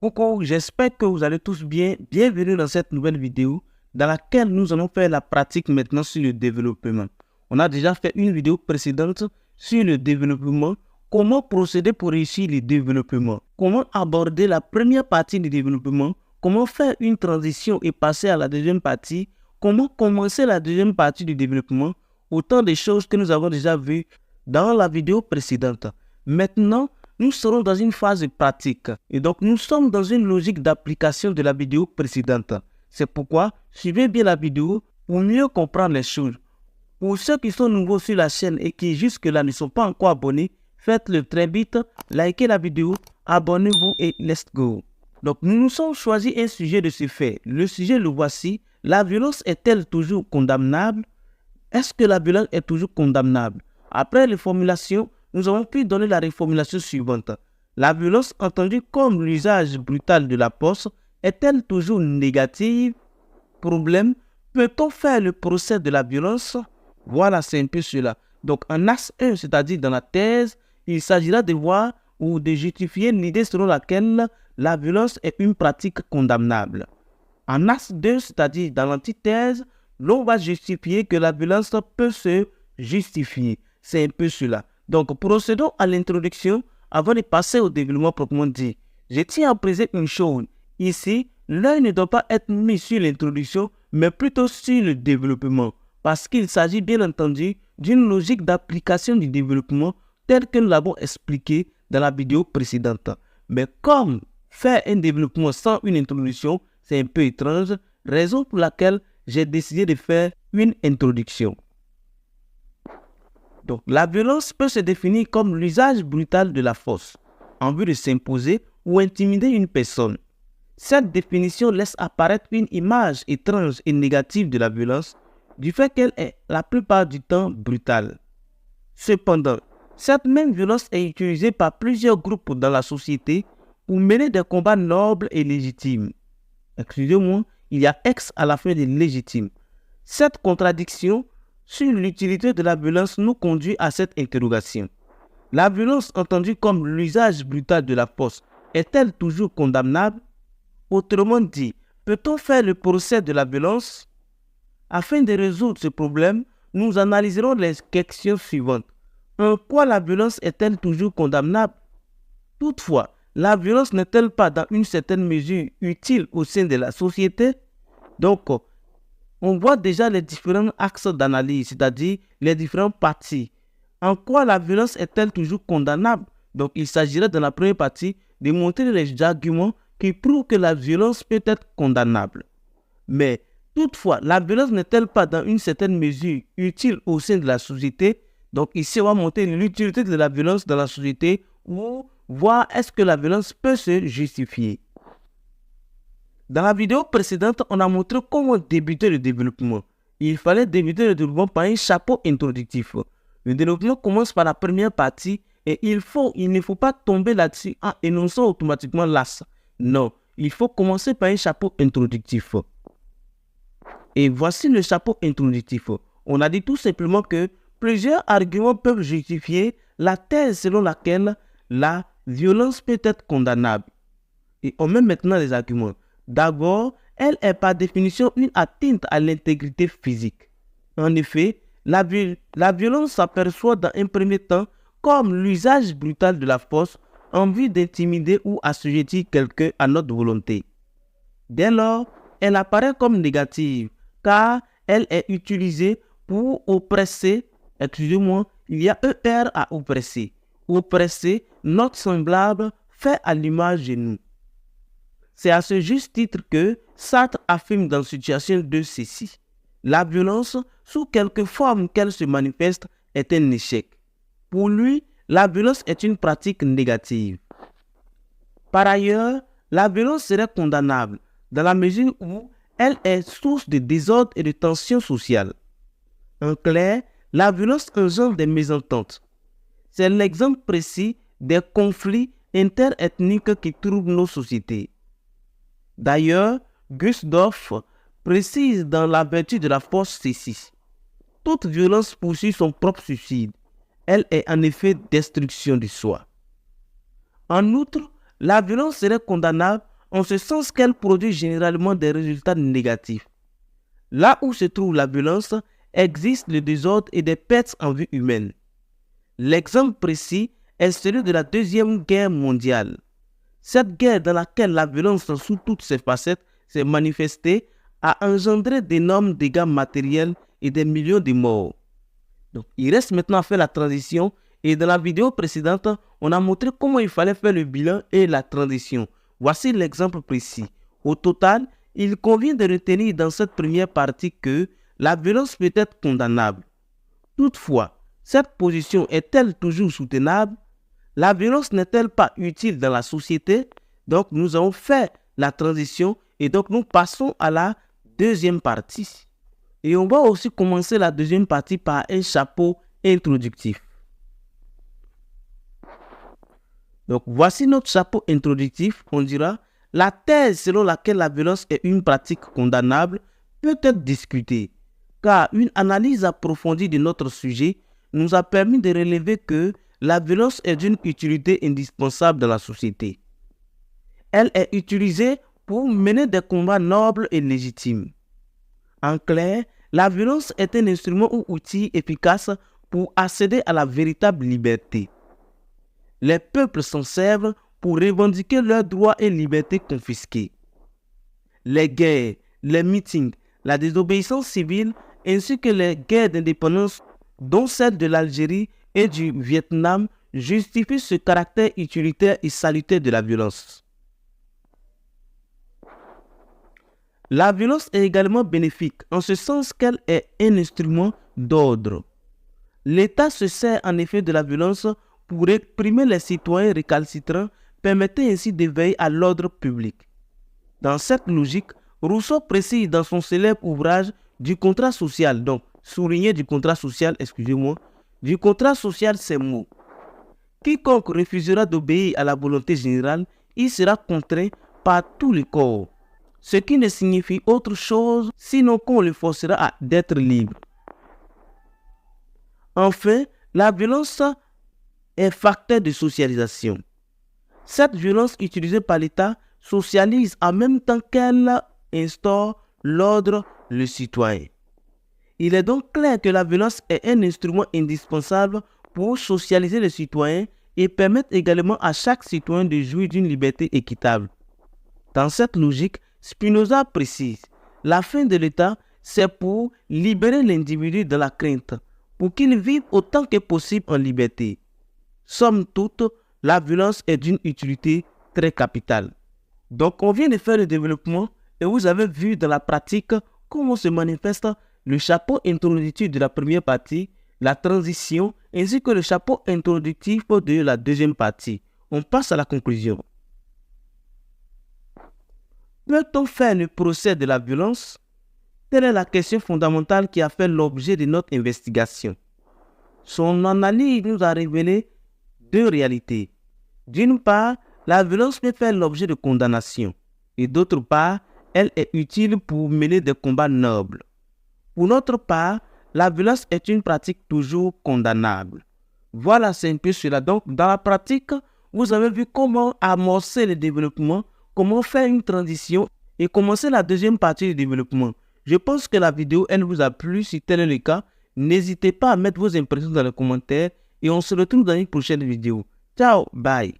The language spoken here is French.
Coucou, j'espère que vous allez tous bien. Bienvenue dans cette nouvelle vidéo dans laquelle nous allons faire la pratique maintenant sur le développement. On a déjà fait une vidéo précédente sur le développement, comment procéder pour réussir le développement, comment aborder la première partie du développement, comment faire une transition et passer à la deuxième partie, comment commencer la deuxième partie du développement, autant de choses que nous avons déjà vues dans la vidéo précédente. Maintenant, nous serons dans une phase pratique et donc nous sommes dans une logique d'application de la vidéo précédente. C'est pourquoi suivez bien la vidéo pour mieux comprendre les choses. Pour ceux qui sont nouveaux sur la chaîne et qui jusque-là ne sont pas encore abonnés, faites-le très vite, likez la vidéo, abonnez-vous et let's go. Donc nous nous sommes choisi un sujet de ce fait. Le sujet le voici. La violence est-elle toujours condamnable? Est-ce que la violence est toujours condamnable? Après les formulations, nous avons pu donner la reformulation suivante. La violence entendue comme l'usage brutal de la force est-elle toujours négative? Problème, peut-on faire le procès de la violence? Voilà, c'est un peu cela. Donc en axe 1, c'est-à-dire dans la thèse, il s'agira de voir ou de justifier l'idée selon laquelle la violence est une pratique condamnable. En axe 2, c'est-à-dire dans l'antithèse, l'on va justifier que la violence peut se justifier. C'est un peu cela. Donc, procédons à l'introduction avant de passer au développement proprement dit. Je tiens à préciser une chose. Ici, l'œil ne doit pas être mis sur l'introduction, mais plutôt sur le développement. Parce qu'il s'agit bien entendu d'une logique d'application du développement telle que nous l'avons expliqué dans la vidéo précédente. Mais comme faire un développement sans une introduction, c'est un peu étrange, raison pour laquelle j'ai décidé de faire une introduction. Donc, la violence peut se définir comme l'usage brutal de la force en vue de s'imposer ou intimider une personne. Cette définition laisse apparaître une image étrange et négative de la violence du fait qu'elle est la plupart du temps brutale. Cependant, cette même violence est utilisée par plusieurs groupes dans la société pour mener des combats nobles et légitimes. Excusez-moi, il y a ex à la fin de légitime. Cette contradiction sur l'utilité de la violence nous conduit à cette interrogation. La violence entendue comme l'usage brutal de la force est-elle toujours condamnable? Autrement dit, peut-on faire le procès de la violence? Afin de résoudre ce problème, nous analyserons les questions suivantes. En quoi la violence est-elle toujours condamnable? Toutefois, la violence n'est-elle pas dans une certaine mesure utile au sein de la société? Donc, on voit déjà les différents axes d'analyse, c'est-à-dire les différentes parties. En quoi la violence est-elle toujours condamnable? Donc, il s'agirait dans la première partie de montrer les arguments qui prouvent que la violence peut être condamnable. Mais, toutefois, la violence n'est-elle pas dans une certaine mesure utile au sein de la société? Donc, ici, on va montrer l'utilité de la violence dans la société ou voir est-ce que la violence peut se justifier. Dans la vidéo précédente, on a montré comment débuter le développement. Il fallait débuter le développement par un chapeau introductif. Le développement commence par la première partie et il ne faut pas tomber là-dessus en énonçant automatiquement l'as. Non, il faut commencer par un chapeau introductif. Et voici le chapeau introductif. On a dit tout simplement que plusieurs arguments peuvent justifier la thèse selon laquelle la violence peut être condamnable. Et on met maintenant les arguments. D'abord, elle est par définition une atteinte à l'intégrité physique. En effet, la violence s'aperçoit dans un premier temps comme l'usage brutal de la force en vue d'intimider ou assujettir quelqu'un à notre volonté. Dès lors, elle apparaît comme négative car elle est utilisée pour oppresser, il y a ER à oppresser. Oppresser notre semblable fait à l'image de nous. C'est à ce juste titre que Sartre affirme dans Situation de ceci. La violence, sous quelque forme qu'elle se manifeste, est un échec. Pour lui, la violence est une pratique négative. Par ailleurs, la violence serait condamnable dans la mesure où elle est source de désordre et de tension sociale. En clair, la violence engendre des mésententes. C'est l'exemple précis des conflits interethniques qui troublent nos sociétés. D'ailleurs, Gustave précise dans La vertu de la force ceci. Toute violence poursuit son propre suicide. Elle est en effet destruction de soi. En outre, la violence serait condamnable en ce sens qu'elle produit généralement des résultats négatifs. Là où se trouve la violence, existe le désordre et des pertes en vie humaine. L'exemple précis est celui de la Deuxième Guerre mondiale. Cette guerre dans laquelle la violence sous toutes ses facettes s'est manifestée a engendré d'énormes dégâts matériels et des millions de morts. Donc, il reste maintenant à faire la transition et dans la vidéo précédente, on a montré comment il fallait faire le bilan et la transition. Voici l'exemple précis. Au total, il convient de retenir dans cette première partie que la violence peut être condamnable. Toutefois, cette position est-elle toujours soutenable? La violence n'est-elle pas utile dans la société? Donc, nous avons fait la transition et donc nous passons à la deuxième partie. Et on va aussi commencer la deuxième partie par un chapeau introductif. Donc, voici notre chapeau introductif. On dira, la thèse selon laquelle la violence est une pratique condamnable peut être discutée, car une analyse approfondie de notre sujet nous a permis de relever que la violence est d'une utilité indispensable dans la société. Elle est utilisée pour mener des combats nobles et légitimes. En clair, la violence est un instrument ou outil efficace pour accéder à la véritable liberté. Les peuples s'en servent pour revendiquer leurs droits et libertés confisqués. Les guerres, les meetings, la désobéissance civile ainsi que les guerres d'indépendance, dont celle de l'Algérie et du Vietnam, justifient ce caractère utilitaire et salutaire de la violence. La violence est également bénéfique en ce sens qu'elle est un instrument d'ordre. L'État se sert en effet de la violence pour réprimer les citoyens récalcitrants, permettant ainsi d'éveiller à l'ordre public. Dans cette logique, Rousseau précise dans son célèbre ouvrage du contrat social, donc souligné du contrat social, du contrat social ces mots. Quiconque refusera d'obéir à la volonté générale, il sera contraint par tout le corps. Ce qui ne signifie autre chose sinon qu'on le forcera d'être libre. Enfin, la violence est facteur de socialisation. Cette violence utilisée par l'État socialise en même temps qu'elle instaure l'ordre, le citoyen. Il est donc clair que la violence est un instrument indispensable pour socialiser les citoyens et permettre également à chaque citoyen de jouir d'une liberté équitable. Dans cette logique, Spinoza précise, la fin de l'État, c'est pour libérer l'individu de la crainte, pour qu'il vive autant que possible en liberté. Somme toute, la violence est d'une utilité très capitale. Donc, on vient de faire le développement et vous avez vu dans la pratique comment se manifeste le chapeau introductif de la première partie, la transition, ainsi que le chapeau introductif de la deuxième partie. On passe à la conclusion. Peut-on faire le procès de la violence? Telle est la question fondamentale qui a fait l'objet de notre investigation. Son analyse nous a révélé deux réalités. D'une part, la violence peut faire l'objet de condamnation et d'autre part, elle est utile pour mener des combats nobles. Pour notre part, la violence est une pratique toujours condamnable. Voilà, c'est un peu cela. Donc, dans la pratique, vous avez vu comment amorcer le développement, comment faire une transition et commencer la deuxième partie du développement. Je pense que la vidéo, elle vous a plu. Si tel est le cas, n'hésitez pas à mettre vos impressions dans les commentaires et on se retrouve dans une prochaine vidéo. Ciao, bye.